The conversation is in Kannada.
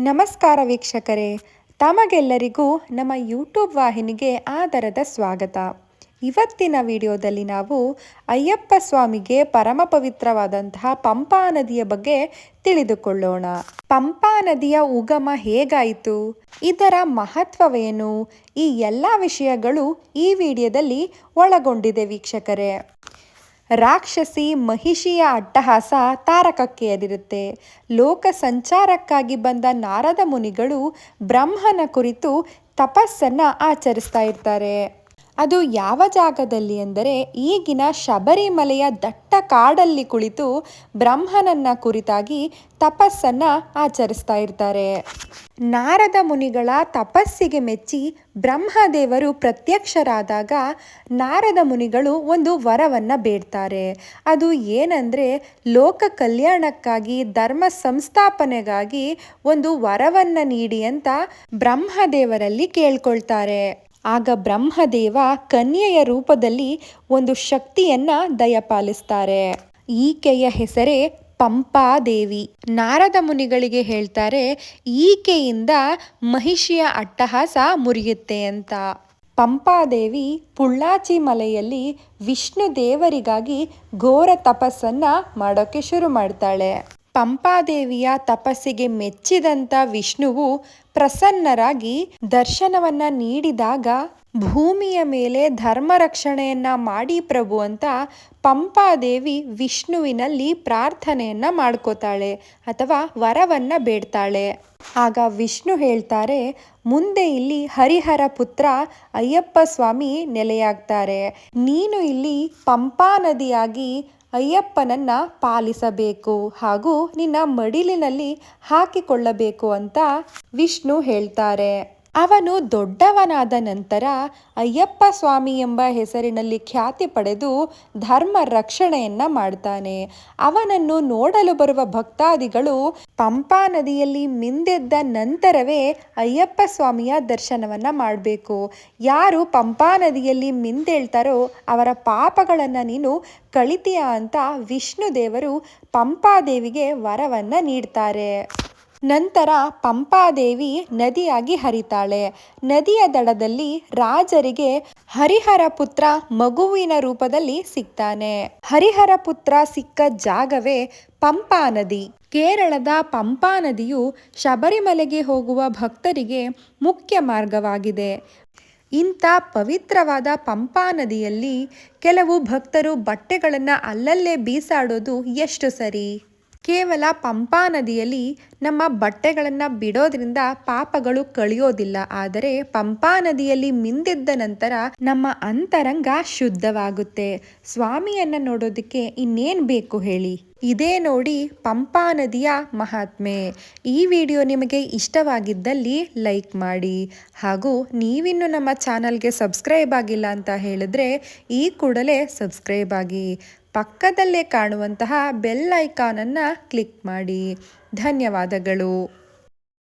ನಮಸ್ಕಾರ ವೀಕ್ಷಕರೇ, ತಮಗೆಲ್ಲರಿಗೂ ನಮ್ಮ ಯೂಟ್ಯೂಬ್ ವಾಹಿನಿಗೆ ಆದರದ ಸ್ವಾಗತ. ಇವತ್ತಿನ ವಿಡಿಯೋದಲ್ಲಿ ನಾವು ಅಯ್ಯಪ್ಪ ಸ್ವಾಮಿಗೆ ಪರಮ ಪವಿತ್ರವಾದಂತಹ ಪಂಪಾ ನದಿಯ ಬಗ್ಗೆ ತಿಳಿದುಕೊಳ್ಳೋಣ. ಪಂಪಾ ನದಿಯ ಉಗಮ ಹೇಗಾಯಿತು, ಇದರ ಮಹತ್ವವೇನು, ಈ ಎಲ್ಲ ವಿಷಯಗಳು ಈ ವಿಡಿಯೋದಲ್ಲಿ ಒಳಗೊಂಡಿದೆ ವೀಕ್ಷಕರೇ. ರಾಕ್ಷಸಿ ಮಹಿಷಿಯ ಅಟ್ಟಹಾಸ ತಾರಕಕ್ಕೇರಿರುತ್ತೆ. ಲೋಕ ಸಂಚಾರಕ್ಕಾಗಿ ಬಂದ ನಾರದ ಮುನಿಗಳು ಬ್ರಹ್ಮನ ಕುರಿತು ತಪಸ್ಸನ್ನು ಆಚರಿಸ್ತಾ ಇರ್ತಾರೆ. ಅದು ಯಾವ ಜಾಗದಲ್ಲಿ ಅಂದರೆ ಈಗಿನ ಶಬರಿಮಲೆಯ ದಟ್ಟ ಕಾಡಲ್ಲಿ ಕುಳಿತು ಬ್ರಹ್ಮನನ್ನ ಕುರಿತಾಗಿ ತಪಸ್ಸನ್ನು ಆಚರಿಸ್ತಾ ಇರ್ತಾರೆ. ನಾರದ ಮುನಿಗಳ ತಪಸ್ಸಿಗೆ ಮೆಚ್ಚಿ ಬ್ರಹ್ಮದೇವರು ಪ್ರತ್ಯಕ್ಷರಾದಾಗ ನಾರದ ಮುನಿಗಳು ಒಂದು ವರವನ್ನು ಬೇಡ್ತಾರೆ. ಅದು ಏನಂದರೆ ಲೋಕ ಕಲ್ಯಾಣಕ್ಕಾಗಿ ಧರ್ಮ ಸಂಸ್ಥಾಪನೆಗಾಗಿ ಒಂದು ವರವನ್ನು ನೀಡಿ ಅಂತ ಬ್ರಹ್ಮದೇವರಲ್ಲಿ ಕೇಳ್ಕೊಳ್ತಾರೆ. ಆಗ ಬ್ರಹ್ಮದೇವ ಕನ್ಯೆಯ ರೂಪದಲ್ಲಿ ಒಂದು ಶಕ್ತಿಯನ್ನ ದಯಪಾಲಿಸ್ತಾರೆ. ಈಕೆಯ ಹೆಸರೇ ಪಂಪಾದೇವಿ. ನಾರದ ಮುನಿಗಳಿಗೆ ಹೇಳ್ತಾರೆ ಈಕೆಯಿಂದ ಮಹಿಷಿಯ ಅಟ್ಟಹಾಸ ಮುರಿಯುತ್ತೆ ಅಂತ. ಪಂಪಾದೇವಿ ಪುಳ್ಳಾಚಿ ಮಲೆಯಲ್ಲಿ ವಿಷ್ಣು ದೇವರಿಗಾಗಿ ಘೋರ ತಪಸ್ಸನ್ನ ಮಾಡೋಕೆ ಶುರು ಮಾಡ್ತಾಳೆ. ಪಂಪಾದೇವಿಯ ತಪಸ್ಸಿಗೆ ಮೆಚ್ಚಿದಂತ ವಿಷ್ಣುವು ಪ್ರಸನ್ನರಾಗಿ ದರ್ಶನವನ್ನ ನೀಡಿದಾಗ ಭೂಮಿಯ ಮೇಲೆ ಧರ್ಮ ರಕ್ಷಣೆಯನ್ನ ಮಾಡಿ ಪ್ರಭು ಅಂತ ಪಂಪಾದೇವಿ ವಿಷ್ಣುವಿನಲ್ಲಿ ಪ್ರಾರ್ಥನೆಯನ್ನ ಮಾಡ್ಕೋತಾಳೆ ಅಥವಾ ವರವನ್ನ ಬೇಡ್ತಾಳೆ. ಆಗ ವಿಷ್ಣು ಹೇಳ್ತಾರೆ, ಮುಂದೆ ಇಲ್ಲಿ ಹರಿಹರ ಪುತ್ರ ಅಯ್ಯಪ್ಪ ಸ್ವಾಮಿ ನೆಲೆಯಾಗ್ತಾರೆ. ನೀನು ಇಲ್ಲಿ ಪಂಪಾ ನದಿಯಾಗಿ ಅಯ್ಯಪ್ಪನನ್ನ ಪಾಲಿಸಬೇಕು ಹಾಗೂ ನಿನ್ನ ಮಡಿಲಿನಲ್ಲಿ ಹಾಕಿಕೊಳ್ಳಬೇಕು ಅಂತ ವಿಷ್ಣು ಹೇಳ್ತಾರೆ. ಅವನು ದೊಡ್ಡವನಾದ ನಂತರ ಅಯ್ಯಪ್ಪ ಸ್ವಾಮಿ ಎಂಬ ಹೆಸರಿನಲ್ಲಿ ಖ್ಯಾತಿ ಪಡೆದು ಧರ್ಮ ರಕ್ಷಣೆಯನ್ನ ಮಾಡ್ತಾನೆ. ಅವನನ್ನು ನೋಡಲು ಬರುವ ಭಕ್ತಾದಿಗಳು ಪಂಪಾ ನದಿಯಲ್ಲಿ ಮಿಂದೆದ್ದ ನಂತರವೇ ಅಯ್ಯಪ್ಪ ಸ್ವಾಮಿಯ ದರ್ಶನವನ್ನ ಮಾಡಬೇಕು. ಯಾರು ಪಂಪಾ ನದಿಯಲ್ಲಿ ಮಿಂದೇಳ್ತಾರೋ ಅವರ ಪಾಪಗಳನ್ನು ನೀನು ಕಳಿತೀಯ ಅಂತ ವಿಷ್ಣು ದೇವರು ಪಂಪಾದೇವಿಗೆ ವರವನ್ನ ನೀಡ್ತಾರೆ. ನಂತರ ಪಂಪಾದೇವಿ ನದಿಯಾಗಿ ಹರಿತಾಳೆ. ನದಿಯ ದಡದಲ್ಲಿ ರಾಜರಿಗೆ ಹರಿಹರ ಪುತ್ರ ಮಗುವಿನ ರೂಪದಲ್ಲಿ ಸಿಗ್ತಾನೆ. ಹರಿಹರ ಪುತ್ರ ಸಿಕ್ಕ ಜಾಗವೇ ಪಂಪಾ ನದಿ. ಕೇರಳದ ಪಂಪಾ ನದಿಯು ಶಬರಿಮಲೆಗೆ ಹೋಗುವ ಭಕ್ತರಿಗೆ ಮುಖ್ಯ ಮಾರ್ಗವಾಗಿದೆ. ಇಂಥ ಪವಿತ್ರವಾದ ಪಂಪಾ ನದಿಯಲ್ಲಿ ಕೆಲವು ಭಕ್ತರು ಬಟ್ಟೆಗಳನ್ನು ಅಲ್ಲಲ್ಲೇ ಬೀಸಾಡೋದು ಎಷ್ಟು ಸರಿ? ಕೇವಲ ಪಂಪಾ ನದಿಯಲ್ಲಿ ನಮ್ಮ ಬಟ್ಟೆಗಳನ್ನು ಬಿಡೋದ್ರಿಂದ ಪಾಪಗಳು ಕಳಿಯೋದಿಲ್ಲ. ಆದರೆ ಪಂಪಾ ನದಿಯಲ್ಲಿ ಮಿಂದೆದ್ದ ನಂತರ ನಮ್ಮ ಅಂತರಂಗ ಶುದ್ಧವಾಗುತ್ತೆ. ಸ್ವಾಮಿಯನ್ನ ನೋಡೋದಕ್ಕೆ ಇನ್ನೇನು ಬೇಕು ಹೇಳಿ? ಇದೇ ನೋಡಿ ಪಂಪಾ ನದಿಯ ಮಹಾತ್ಮೆ. ಈ ವಿಡಿಯೋ ನಿಮಗೆ ಇಷ್ಟವಾಗಿದ್ದಲ್ಲಿ ಲೈಕ್ ಮಾಡಿ ಹಾಗೂ ನೀವಿನ್ನು ನಮ್ಮ ಚಾನಲ್ಗೆ ಸಬ್ಸ್ಕ್ರೈಬ್ ಆಗಿಲ್ಲ ಅಂತ ಹೇಳಿದ್ರೆ ಈ ಕೂಡಲೇ ಸಬ್ಸ್ಕ್ರೈಬ್ ಆಗಿ. ಪಕ್ಕದಲ್ಲೇ ಕಾಣುವಂತಹ ಬೆಲ್ ಐಕಾನನ್ನು ಕ್ಲಿಕ್ ಮಾಡಿ. ಧನ್ಯವಾದಗಳು.